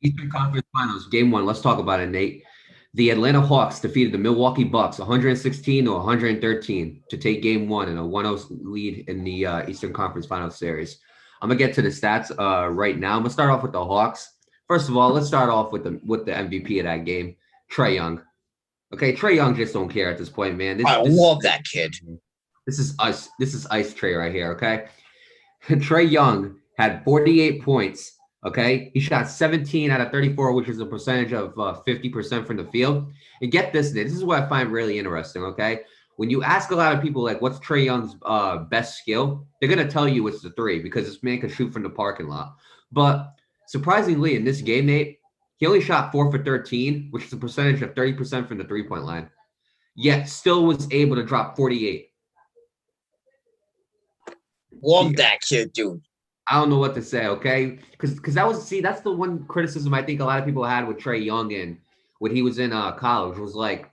Eastern Conference Finals, game one. Let's talk about it, Nate. The Atlanta Hawks defeated the Milwaukee Bucks 116 to 113 to take game one in a 1-0 lead in the Eastern Conference Finals series. I'm gonna get to the stats right now. I'm gonna start off with the Hawks. First of all, let's start off with the MVP of that game, Trae Young. Okay, Trae Young just don't care at this point, man. I love that kid. This is us. This is ice Trae right here. Okay, Trae Young had 48 points. Okay, he shot 17 out of 34, which is a percentage of 50% from the field. And get this, this is what I find really interesting. Okay, when you ask a lot of people like, "What's Trae Young's best skill?" They're gonna tell you it's the three because this man can shoot from the parking lot. But surprisingly, in this game, Nate, he only shot 4 for 13, which is a percentage of 30% from the 3-point line. Yet still was able to drop 48. Love that kid, dude. I don't know what to say, okay? Because that's the one criticism I think a lot of people had with Trae Young and when he was in college was like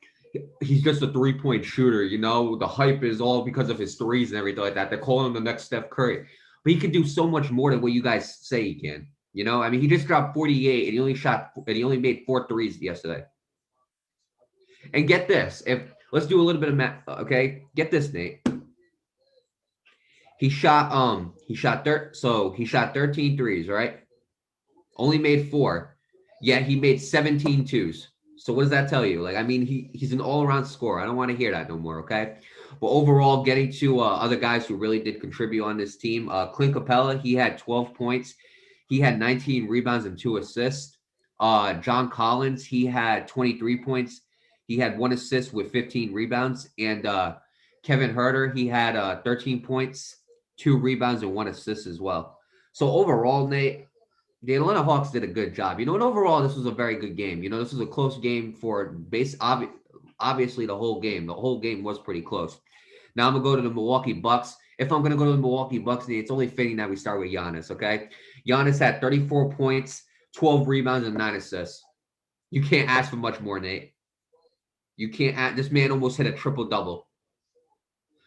he's just a 3-point shooter, you know. The hype is all because of his threes and everything like that. They're calling him the next Steph Curry, but he can do so much more than what you guys say he can. You know, I mean, he just dropped 48 and he only made 4 threes yesterday. And get this, if let's do a little bit of math, okay? Get this, Nate. He shot 13 threes, right? Only made 4. Yet he made 17 twos. So what does that tell you? Like, I mean, he's an all-around scorer. I don't want to hear that no more, okay? But overall, getting to other guys who really did contribute on this team, Clint Capella, he had 12 points. He had 19 rebounds and 2 assists. John Collins, he had 23 points. He had 1 assist with 15 rebounds. And Kevin Herter, he had 13 points, 2 rebounds, and 1 assist as well. So overall, Nate, the Atlanta Hawks did a good job. You know, and overall, this was a very good game. You know, this was a close game for obviously the whole game. The whole game was pretty close. Now I'm gonna go to the Milwaukee Bucks. If I'm gonna go to the Milwaukee Bucks, it's only fitting that we start with Giannis. Okay, Giannis had 34 points, 12 rebounds, and 9 assists. You can't ask for much more, Nate. You can't. This man almost hit a triple double.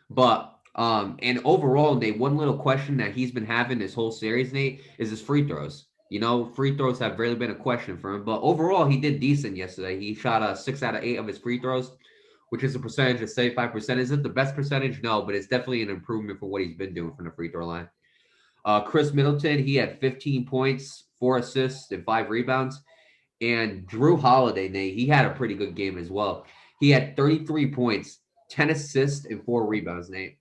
But and overall, Nate, one little question that he's been having this whole series, Nate, is his free throws. You know, free throws have really been a question for him. But overall, he did decent yesterday. He shot 6 out of 8 of his free throws, which is a percentage of 75%. Is it the best percentage? No, but it's definitely an improvement for what he's been doing from the free throw line. Chris Middleton, he had 15 points, 4 assists, and 5 rebounds. And Drew Holiday, Nate, he had a pretty good game as well. He had 33 points, 10 assists, and 4 rebounds, Nate.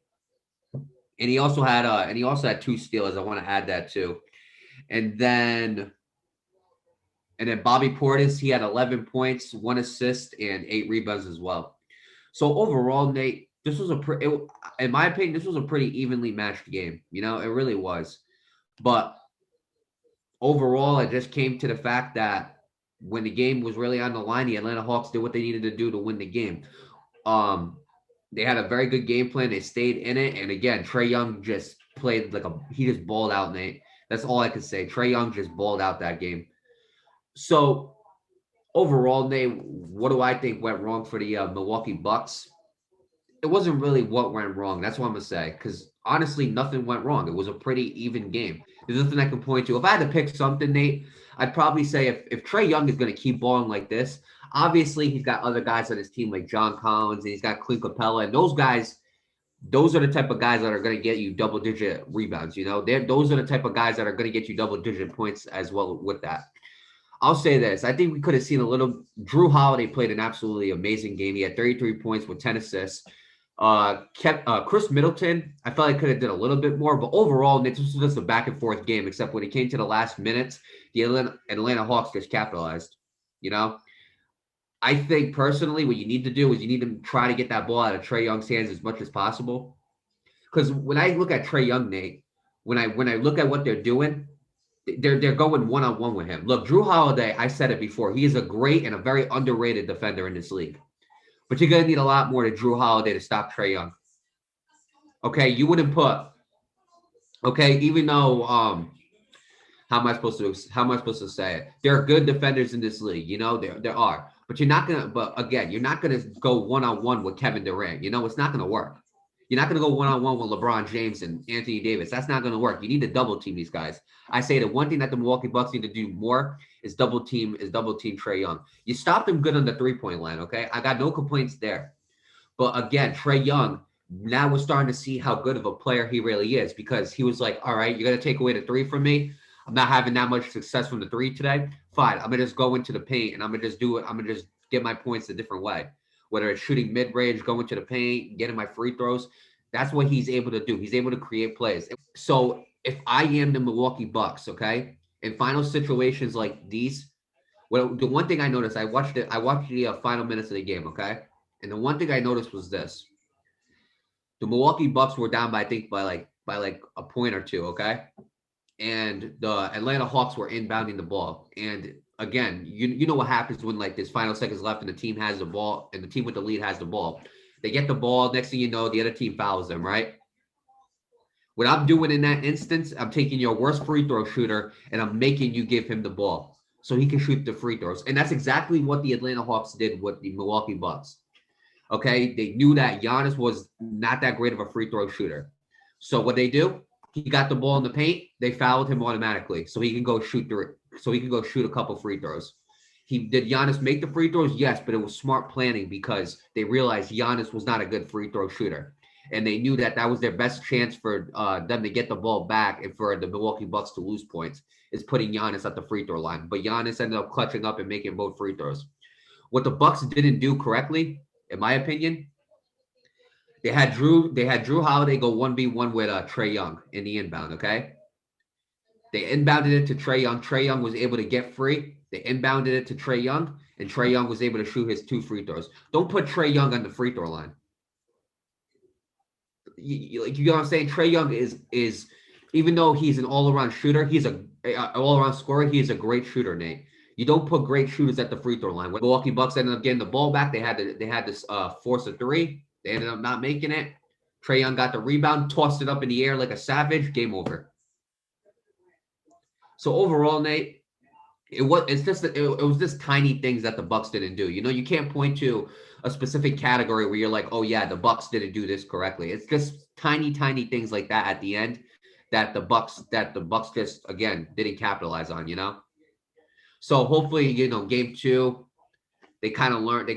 And he also had 2 steals. I want to add that too. And then Bobby Portis, he had 11 points, 1 assist, and 8 rebounds as well. So overall, Nate, this was in my opinion, this was a pretty evenly matched game. You know, it really was. But overall, it just came to the fact that when the game was really on the line, the Atlanta Hawks did what they needed to do to win the game. Um, they had a very good game plan. They stayed in it. And again, Trae Young just played he just balled out, Nate. That's all I can say. Trae Young just balled out that game. So overall, Nate, what do I think went wrong for the Milwaukee Bucks? It wasn't really what went wrong. That's what I'm going to say. Because honestly, nothing went wrong. It was a pretty even game. There's nothing I can point to. If I had to pick something, Nate, I'd probably say if Trae Young is going to keep balling like this, obviously he's got other guys on his team like John Collins and he's got Clint Capella. And those guys, those are the type of guys that are going to get you double-digit rebounds. You know, those are the type of guys that are going to get you double-digit points as well with that. I'll say this. I think we could have seen a little. Drew Holiday played an absolutely amazing game. He had 33 points with 10 assists. Chris Middleton, I felt like could have did a little bit more, but overall, this was just a back and forth game. Except when it came to the last minutes, the Atlanta Hawks just capitalized. You know, I think personally, what you need to do is you need to try to get that ball out of Trae Young's hands as much as possible. Because when I look at Trae Young, Nate, when I look at what they're doing, they're going one-on-one with him. Look, Drew Holiday, I said it before, he is a great and a very underrated defender in this league. But you're going to need a lot more to Drew Holiday to stop Trae Young. Okay, you wouldn't put, okay, even though how am I supposed to say it? There are good defenders in this league, you know, there are. But you're not gonna, but again, you're not gonna go one-on-one with Kevin Durant. You know, it's not gonna work. You're not going to go one-on-one with LeBron James and Anthony Davis. That's not going to work. You need to double team these guys. I say the one thing that the Milwaukee Bucks need to do more is double team Trae Young. You stopped him good on the three-point line, okay? I got no complaints there. But again, Trae Young, now we're starting to see how good of a player he really is because he was like, all right, you're going to take away the three from me. I'm not having that much success from the three today. Fine. I'm going to just go into the paint and I'm going to just do it. I'm going to just get my points a different way. Whether it's shooting mid-range, going to the paint, getting my free throws. That's what he's able to do. He's able to create plays. So if I am the Milwaukee Bucks, okay, in final situations like these, well, the one thing I noticed, I watched the final minutes of the game, okay? And the one thing I noticed was this. The Milwaukee Bucks were down by, I think, by like a point or two, okay? And the Atlanta Hawks were inbounding the ball. And again, you know what happens when like there's final seconds left and the team has the ball and the team with the lead has the ball. They get the ball. Next thing you know, the other team fouls them, right? What I'm doing in that instance, I'm taking your worst free throw shooter and I'm making you give him the ball so he can shoot the free throws. And that's exactly what the Atlanta Hawks did with the Milwaukee Bucks. Okay, they knew that Giannis was not that great of a free throw shooter. So what they do, he got the ball in the paint, they fouled him automatically, so he can go shoot a couple free throws. Did Giannis make the free throws? Yes, but it was smart planning because they realized Giannis was not a good free throw shooter, and they knew that was their best chance for them to get the ball back and for the Milwaukee Bucks to lose points is putting Giannis at the free throw line. But Giannis ended up clutching up and making both free throws. What the Bucks didn't do correctly, in my opinion, they had Drew Holiday go 1v1 with Trae Young in the inbound, okay? They inbounded it to Trae Young. Trae Young was able to get free. They inbounded it to Trae Young, and Trae Young was able to shoot his 2 free throws. Don't put Trae Young on the free throw line. You know what I'm saying? Trae Young is even though he's an all-around shooter, he's an all-around scorer. He is a great shooter, Nate. You don't put great shooters at the free throw line. When Milwaukee Bucks ended up getting the ball back, they had this force a three. They ended up not making it. Trae Young got the rebound, tossed it up in the air like a savage. Game over. So overall, Nate, it was just tiny things that the Bucks didn't do. You know, you can't point to a specific category where you're like, oh yeah, the Bucks didn't do this correctly. It's just tiny things like that at the end that the Bucks just again didn't capitalize on. You know. So hopefully, you know, game 2, they kind of learned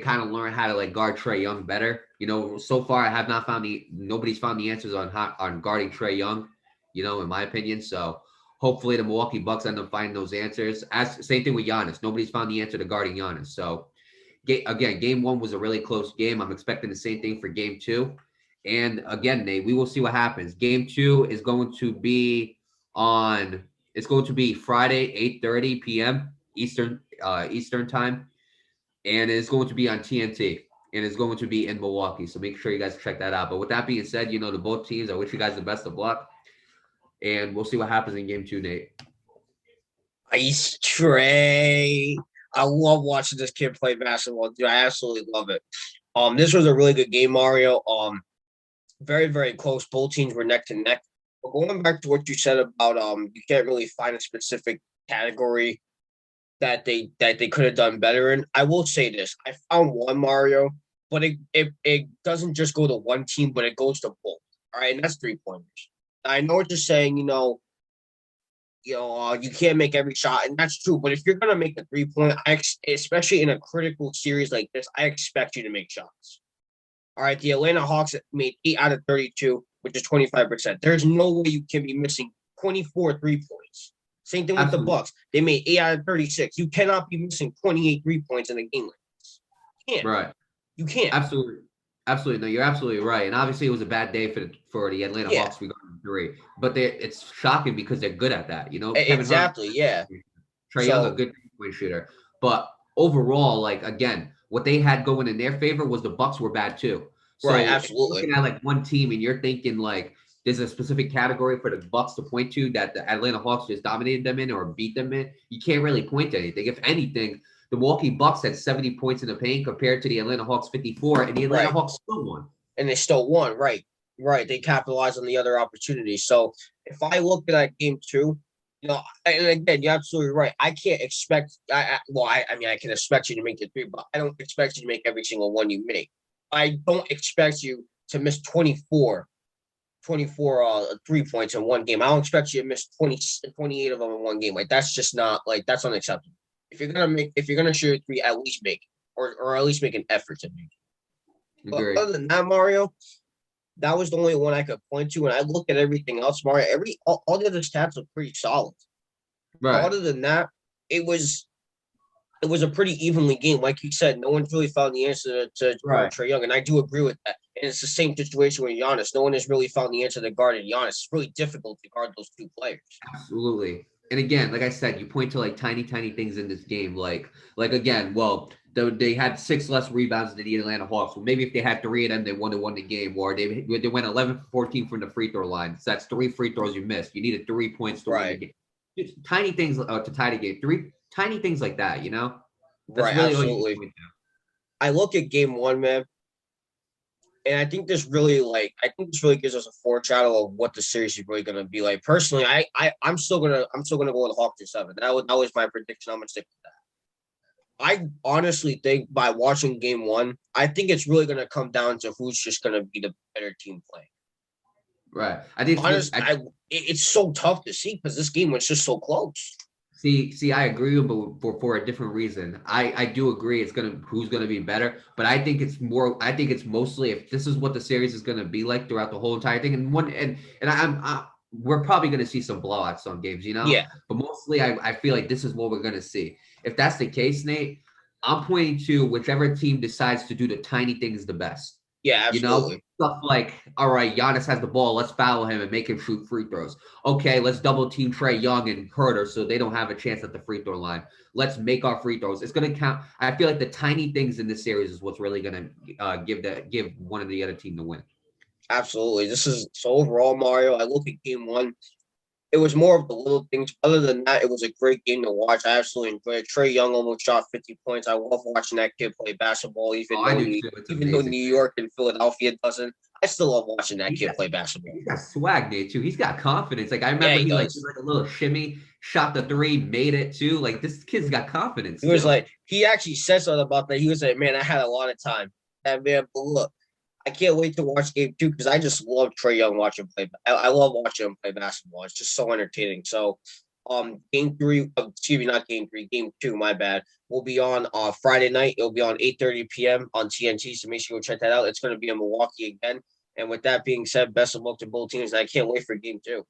how to like guard Trae Young better. You know, so far I have not found nobody's found the answers on guarding Trae Young, you know, in my opinion. So hopefully the Milwaukee Bucks end up finding those answers. Same thing with Giannis. Nobody's found the answer to guarding Giannis. So again, game 1 was a really close game. I'm expecting the same thing for game 2. And again, Nate, we will see what happens. Game 2 is going to be Friday, 8:30 p.m. Eastern time, and it's going to be on TNT, and it's going to be in Milwaukee. So make sure you guys check that out. But with that being said, you know, to both teams, I wish you guys the best of luck, and we'll see what happens in game 2, Nate. Ice Trae. I love watching this kid play basketball, dude. I absolutely love it. This was a really good game, Mario. Very, very close. Both teams were neck to neck. But going back to what you said about you can't really find a specific category that they could have done better in. I will say this. I found one, Mario, but it doesn't just go to one team, but it goes to both. All right, and that's 3-pointers. I know what you're saying, you can't make every shot, and that's true. But if you're gonna make a 3-point, especially in a critical series like this, I expect you to make shots. All right, the Atlanta Hawks made 8 out of 32, which is 25%. There's no way you can be missing 24 3-points. Same thing with the Bucks. They made 8 out of 36. You cannot be missing 28 3-points in a game like this. You can't. Right. You can't. Absolutely. No, you're absolutely right. And obviously, it was a bad day for the Atlanta Hawks regarding 3. But it's shocking because they're good at that. You know, exactly. Trae Young, a good 3-point shooter. But overall, like again, what they had going in their favor was the Bucks were bad too. So right, absolutely. Looking at like one team, and you're thinking like there's a specific category for the Bucks to point to that the Atlanta Hawks just dominated them in or beat them in. You can't really point to anything. If anything, the Milwaukee Bucks had 70 points in the paint compared to the Atlanta Hawks 54, and the Atlanta Hawks still won. And they still won, right? They capitalized on the other opportunities. So if I look at that game 2, you know, and again, you're absolutely right. I can't expect. I can expect you to make the 3, but I don't expect you to make every single one you make. I don't expect you to miss 24 3 points in one game. I don't expect you to miss 28 of them in one game. Like that's just not like that's unacceptable. If you're gonna shoot a three, at least make it. Or at least make an effort to make it. But Agree. other than that, Mario, that was the only one I could point to. And I looked at everything else, Mario. All the other stats look pretty solid. Right. Other than that, it was a pretty evenly game. Like you said, no one's really found the answer to Right. Trae Young, and I do agree with that. And it's the same situation with Giannis. No one has really found the answer to guarding Giannis. It's really difficult to guard those two players. Absolutely. And again, like I said, you point to like tiny things in this game. Like again, well, they had 6 less rebounds than the Atlanta Hawks. Well, maybe if they had 3 of them, they would have won the game. Or they went 11 for 14 from the free throw line. So that's 3 free throws you missed. You needed 3 points to win the game. It's tiny things to tie the game. 3 tiny things like that, you know? That's Right, really all you absolutely. can point to. I look at game one, man, and I think this really gives us a foreshadow of what the series is really gonna be like. Personally, I'm still gonna go with the Hawks in 7. That was my prediction. I'm gonna stick with that. I honestly think by watching game one, I think it's really gonna come down to who's just gonna be the better team playing. Right. I think It's so tough to see because this game was just so close. See, I agree with, but for a different reason. I do agree it's who's gonna be better, but I think it's mostly if this is what the series is gonna be like throughout the whole entire thing. And we're probably gonna see some blowouts on games, you know. Yeah. But mostly, I feel like this is what we're gonna see. If that's the case, Nate, I'm pointing to whichever team decides to do the tiny things the best. Yeah, absolutely. You know, stuff like, all right, Giannis has the ball. Let's foul him and make him shoot free throws. Okay, let's double team Trae Young and Herter so they don't have a chance at the free throw line. Let's make our free throws. It's going to count. I feel like the tiny things in this series is what's really going to give one of the other team the win. Absolutely. This is so overall, Mario. I look at game one. It was more of the little things. Other than that, it was a great game to watch. I absolutely enjoyed it. Trae Young almost shot 50 points. I love watching that kid play basketball, I do too. It's even though amazing. New York and Philadelphia doesn't. I still love watching that kid play basketball. He's got swag, Nate, too. He's got confidence. Like I remember he did like a little shimmy, shot the 3, made it too. Like this kid's got confidence. He was like, he actually said something about that. He was like, man, I had a lot of time. And man, but look, I can't wait to watch game 2 because I just love Trae Young watching play. I love watching him play basketball. It's just so entertaining. So, game 3, excuse me, not game 3, game 2, my bad, will be on Friday night. It'll be on 8:30 p.m. on TNT. So make sure you go check that out. It's going to be in Milwaukee again. And with that being said, best of luck to both teams. And I can't wait for game 2.